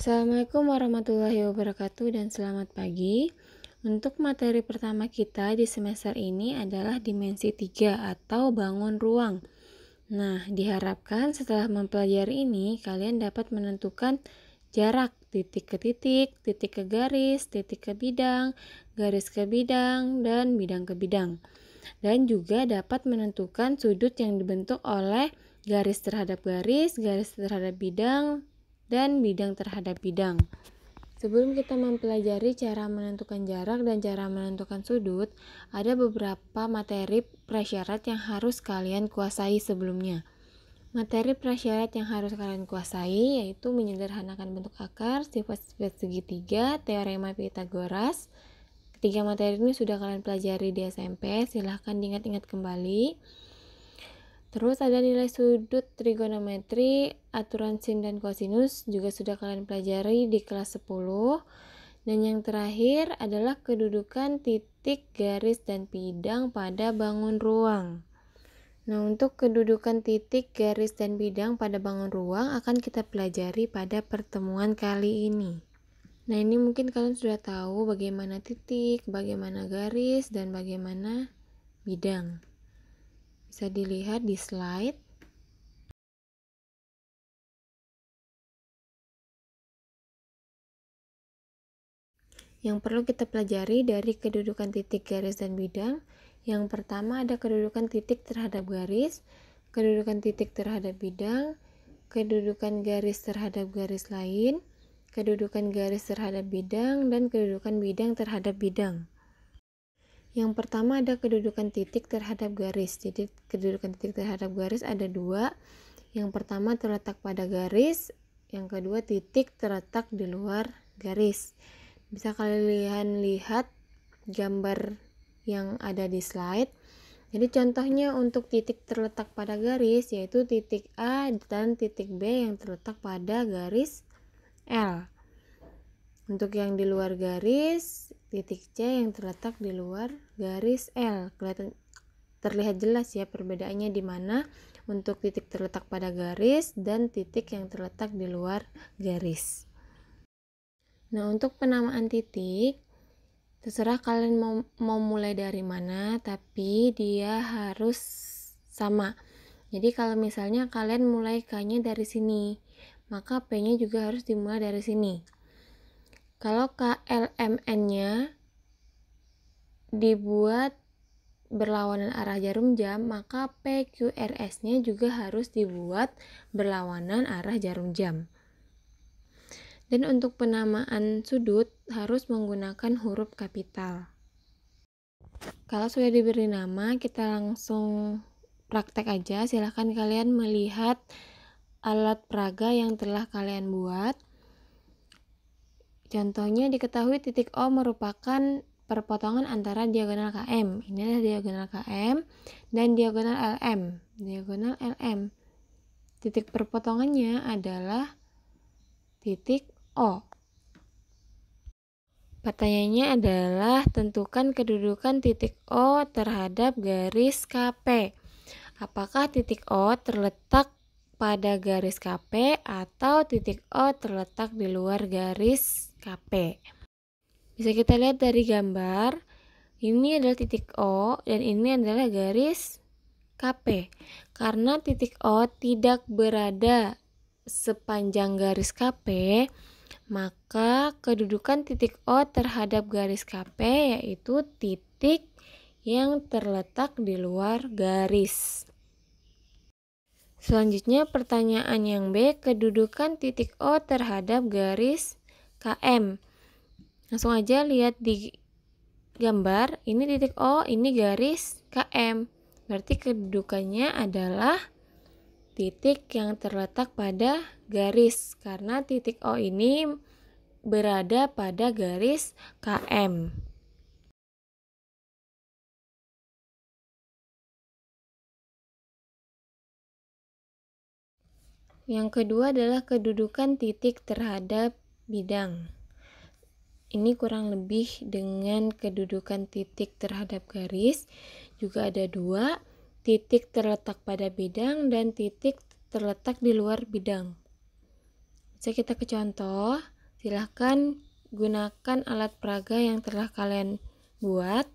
Assalamualaikum warahmatullahi wabarakatuh dan selamat pagi. Untuk materi pertama kita di semester ini adalah dimensi 3 atau bangun ruang. Nah, diharapkan setelah mempelajari ini, kalian dapat menentukan jarak titik ke titik, titik ke garis, titik ke bidang, garis ke bidang, dan bidang ke bidang. Dan juga dapat menentukan sudut yang dibentuk oleh garis terhadap garis terhadap bidang, dan bidang terhadap bidang. Sebelum kita mempelajari cara menentukan jarak dan cara menentukan sudut, ada beberapa materi prasyarat yang harus kalian kuasai sebelumnya. Materi prasyarat yang harus kalian kuasai yaitu menyederhanakan bentuk akar, sifat-sifat segitiga, teorema Pythagoras. Ketiga materi ini sudah kalian pelajari di SMP, silahkan diingat-ingat kembali. Terus ada nilai sudut trigonometri, aturan sin dan kosinus juga sudah kalian pelajari di kelas 10. Dan yang terakhir adalah kedudukan titik, garis, dan bidang pada bangun ruang. Nah, untuk kedudukan titik, garis, dan bidang pada bangun ruang akan kita pelajari pada pertemuan kali ini. Nah, ini mungkin kalian sudah tahu bagaimana titik, bagaimana garis, dan bagaimana bidang. Bisa dilihat di slide. Yang perlu kita pelajari dari kedudukan titik, garis, dan bidang. Yang pertama ada kedudukan titik terhadap garis, kedudukan titik terhadap bidang, kedudukan garis terhadap garis lain, kedudukan garis terhadap bidang, dan kedudukan bidang terhadap bidang. Yang pertama ada kedudukan titik terhadap garis. Jadi kedudukan titik terhadap garis ada dua. Yang pertama terletak pada garis, yang kedua titik terletak di luar garis. Bisa kalian lihat gambar yang ada di slide. Jadi contohnya untuk titik terletak pada garis yaitu titik A dan titik B yang terletak pada garis L. Untuk yang di luar garis, titik C yang terletak di luar garis L. Terlihat jelas ya perbedaannya di mana untuk titik terletak pada garis dan titik yang terletak di luar garis. Nah, untuk penamaan titik, terserah kalian mau mulai dari mana, tapi dia harus sama. Jadi kalau misalnya kalian mulai K-nya dari sini, maka P-nya juga harus dimulai dari sini. Kalau KLMN-nya dibuat berlawanan arah jarum jam, maka PQRS-nya juga harus dibuat berlawanan arah jarum jam. Dan untuk penamaan sudut harus menggunakan huruf kapital. Kalau sudah diberi nama, kita langsung praktek aja. Silahkan kalian melihat alat peraga yang telah kalian buat. Contohnya diketahui titik O merupakan perpotongan antara diagonal KM. Ini adalah diagonal KM dan diagonal LM. Diagonal LM. Titik perpotongannya adalah titik O. Pertanyaannya adalah tentukan kedudukan titik O terhadap garis KP. Apakah titik O terletak pada garis KP atau titik O terletak di luar garis KP? Bisa kita lihat dari gambar, ini adalah titik O dan ini adalah garis KP. Karena titik O tidak berada sepanjang garis KP, maka kedudukan titik O terhadap garis KP yaitu titik yang terletak di luar garis. Selanjutnya pertanyaan yang B, kedudukan titik O terhadap garis KM. Langsung aja lihat di gambar, ini titik O, ini garis KM. Berarti kedudukannya adalah titik yang terletak pada garis, karena titik O ini berada pada garis KM. Yang kedua adalah kedudukan titik terhadap bidang. Ini kurang lebih dengan kedudukan titik terhadap garis. Juga ada dua, titik terletak pada bidang dan titik terletak di luar bidang. Bisa kita ke contoh. Silahkan gunakan alat peraga yang telah kalian buat.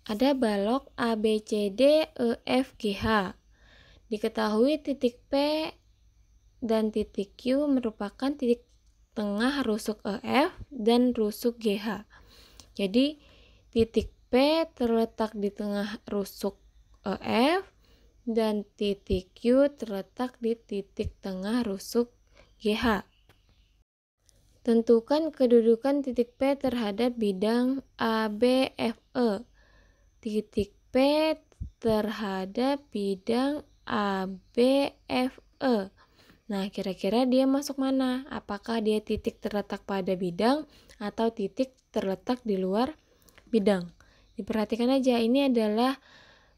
Ada balok A, B, C, D, E, F, G, H. Diketahui titik P dan titik Q merupakan titik tengah rusuk EF dan rusuk GH. Jadi titik P terletak di tengah rusuk EF dan titik Q terletak di titik tengah rusuk GH. Tentukan kedudukan titik P terhadap bidang ABFE. Titik P terhadap bidang ABFE. Nah, kira-kira dia masuk mana? Apakah dia titik terletak pada bidang atau titik terletak di luar bidang? Diperhatikan aja, ini adalah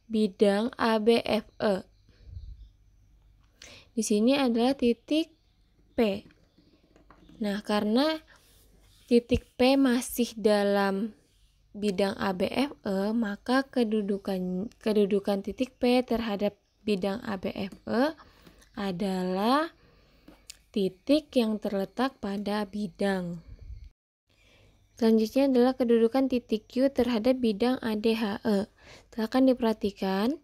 bidang ABFE. Di sini adalah titik P. Nah, karena titik P masih dalam bidang ABFE, maka kedudukan titik P terhadap bidang ABFE adalah titik yang terletak pada bidang. Selanjutnya adalah kedudukan titik Q terhadap bidang ADHE. Silakan diperhatikan,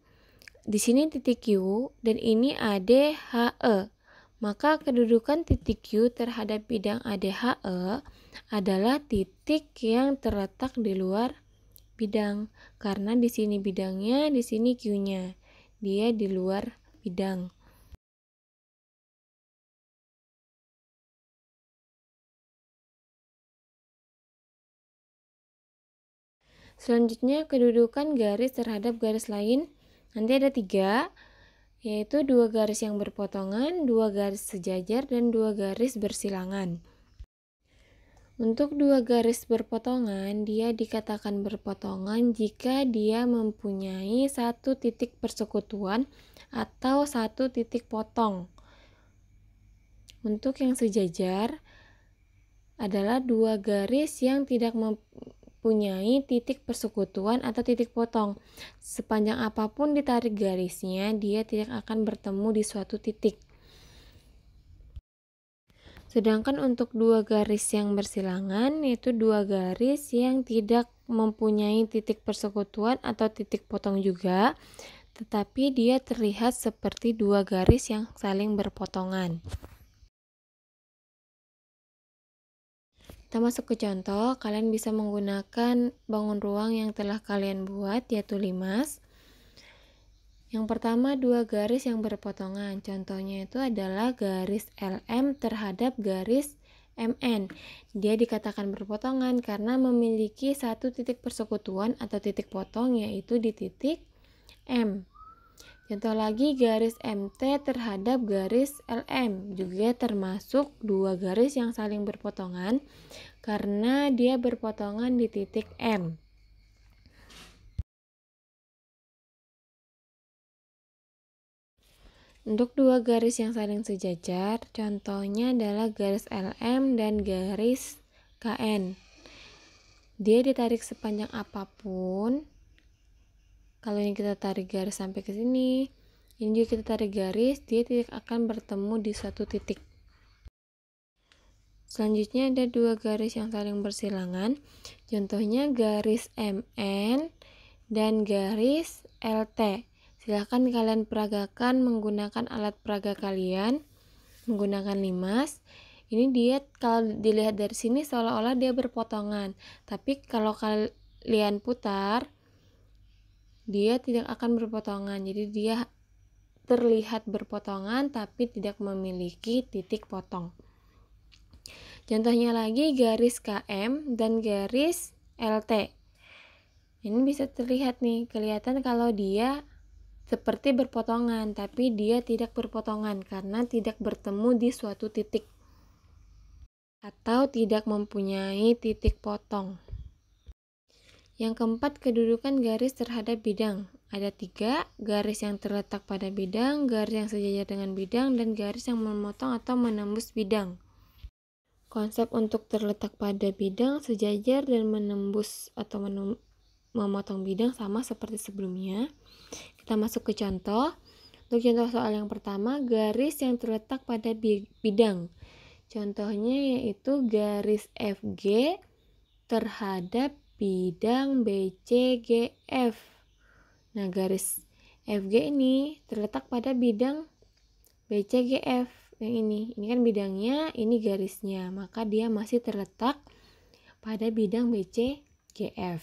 di sini titik Q dan ini ADHE. Maka kedudukan titik Q terhadap bidang ADHE adalah titik yang terletak di luar bidang. Karena di sini bidangnya, di sini Q-nya. Dia di luar bidang. Selanjutnya kedudukan garis terhadap garis lain. Nanti ada 3, yaitu 2 garis yang berpotongan, 2 garis sejajar, dan 2 garis bersilangan. Untuk 2 garis berpotongan, dia dikatakan berpotongan jika dia mempunyai satu titik persekutuan atau satu titik potong. Untuk yang sejajar adalah 2 garis yang tidak mempunyai titik persekutuan atau titik potong. Sepanjang apapun ditarik garisnya, dia tidak akan bertemu di suatu titik. Sedangkan untuk 2 garis yang bersilangan, yaitu 2 garis yang tidak mempunyai titik persekutuan atau titik potong juga, tetapi dia terlihat seperti 2 garis yang saling berpotongan. Kita masuk ke contoh, kalian bisa menggunakan bangun ruang yang telah kalian buat, yaitu limas. Yang pertama, 2 garis yang berpotongan. Contohnya itu adalah garis LM terhadap garis MN. Dia dikatakan berpotongan karena memiliki satu titik persekutuan atau titik potong, yaitu di titik M. Contoh lagi, garis MT terhadap garis LM juga termasuk 2 garis yang saling berpotongan karena dia berpotongan di titik M. Untuk 2 garis yang saling sejajar, contohnya adalah garis LM dan garis KN. Dia ditarik sepanjang apapun. Kalau ini kita tarik garis sampai ke sini, ini juga kita tarik garis, dia tidak akan bertemu di suatu titik. Selanjutnya ada 2 garis yang saling bersilangan. Contohnya garis MN dan garis LT. Silahkan kalian peragakan menggunakan alat peraga kalian, menggunakan limas. Ini dia kalau dilihat dari sini seolah-olah dia berpotongan, tapi kalau kalian putar, dia tidak akan berpotongan. Jadi dia terlihat berpotongan tapi tidak memiliki titik potong. Contohnya lagi garis KM dan garis LT. Ini bisa terlihat nih, kelihatan kalau dia seperti berpotongan, tapi dia tidak berpotongan karena tidak bertemu di suatu titik atau tidak mempunyai titik potong. Yang keempat, kedudukan garis terhadap bidang. Ada 3, garis yang terletak pada bidang, garis yang sejajar dengan bidang, dan garis yang memotong atau menembus bidang. Konsep untuk terletak pada bidang, sejajar, dan menembus atau memotong bidang sama seperti sebelumnya. Kita masuk ke contoh. Untuk contoh soal yang pertama, garis yang terletak pada bidang. Contohnya yaitu garis FG terhadap bidang BCGF. Nah, garis FG ini terletak pada bidang BCGF yang ini. Ini kan bidangnya, ini garisnya. Maka dia masih terletak pada bidang BCGF.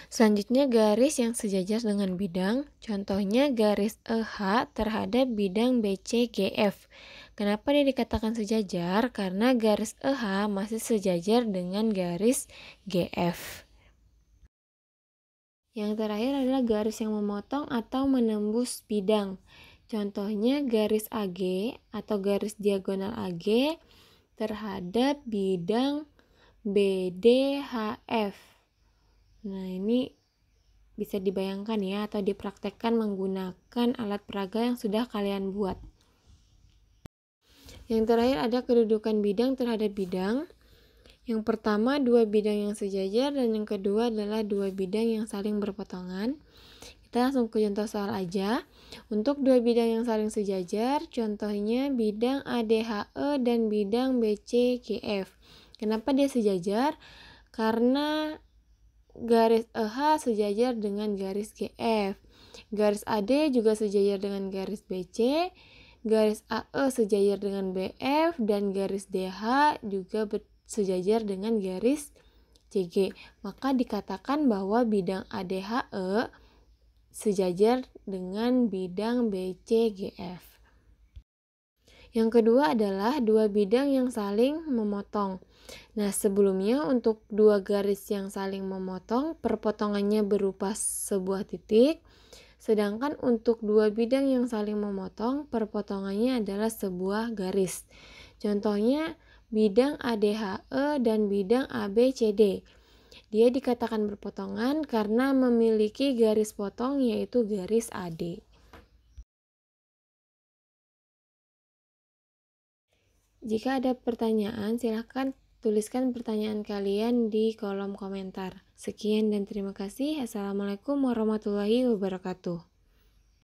Selanjutnya garis yang sejajar dengan bidang, contohnya garis EH terhadap bidang BCGF. Kenapa dia dikatakan sejajar? Karena garis EH masih sejajar dengan garis GF. Yang terakhir adalah garis yang memotong atau menembus bidang. Contohnya garis AG atau garis diagonal AG terhadap bidang BDHF. Nah, ini bisa dibayangkan ya atau dipraktekkan menggunakan alat peraga yang sudah kalian buat. Yang terakhir ada kedudukan bidang terhadap bidang. Yang pertama dua bidang yang sejajar dan yang kedua adalah dua bidang yang saling berpotongan. Kita langsung ke contoh soal aja. Untuk dua bidang yang saling sejajar, contohnya bidang ADHE dan bidang BCGF. Kenapa dia sejajar? Karena garis EH sejajar dengan garis GF. Garis AD juga sejajar dengan garis BC. Garis AE sejajar dengan BF dan garis DH juga sejajar dengan garis CG. Maka dikatakan bahwa bidang ADHE sejajar dengan bidang BCGF. Yang kedua adalah dua bidang yang saling memotong. Nah, sebelumnya untuk dua garis yang saling memotong, perpotongannya berupa sebuah titik. Sedangkan untuk dua bidang yang saling memotong, perpotongannya adalah sebuah garis. Contohnya bidang ADHE dan bidang ABCD. Dia dikatakan berpotongan karena memiliki garis potong yaitu garis AD. Jika ada pertanyaan, silakan tuliskan pertanyaan kalian di kolom komentar. Sekian dan terima kasih. Assalamualaikum warahmatullahi wabarakatuh.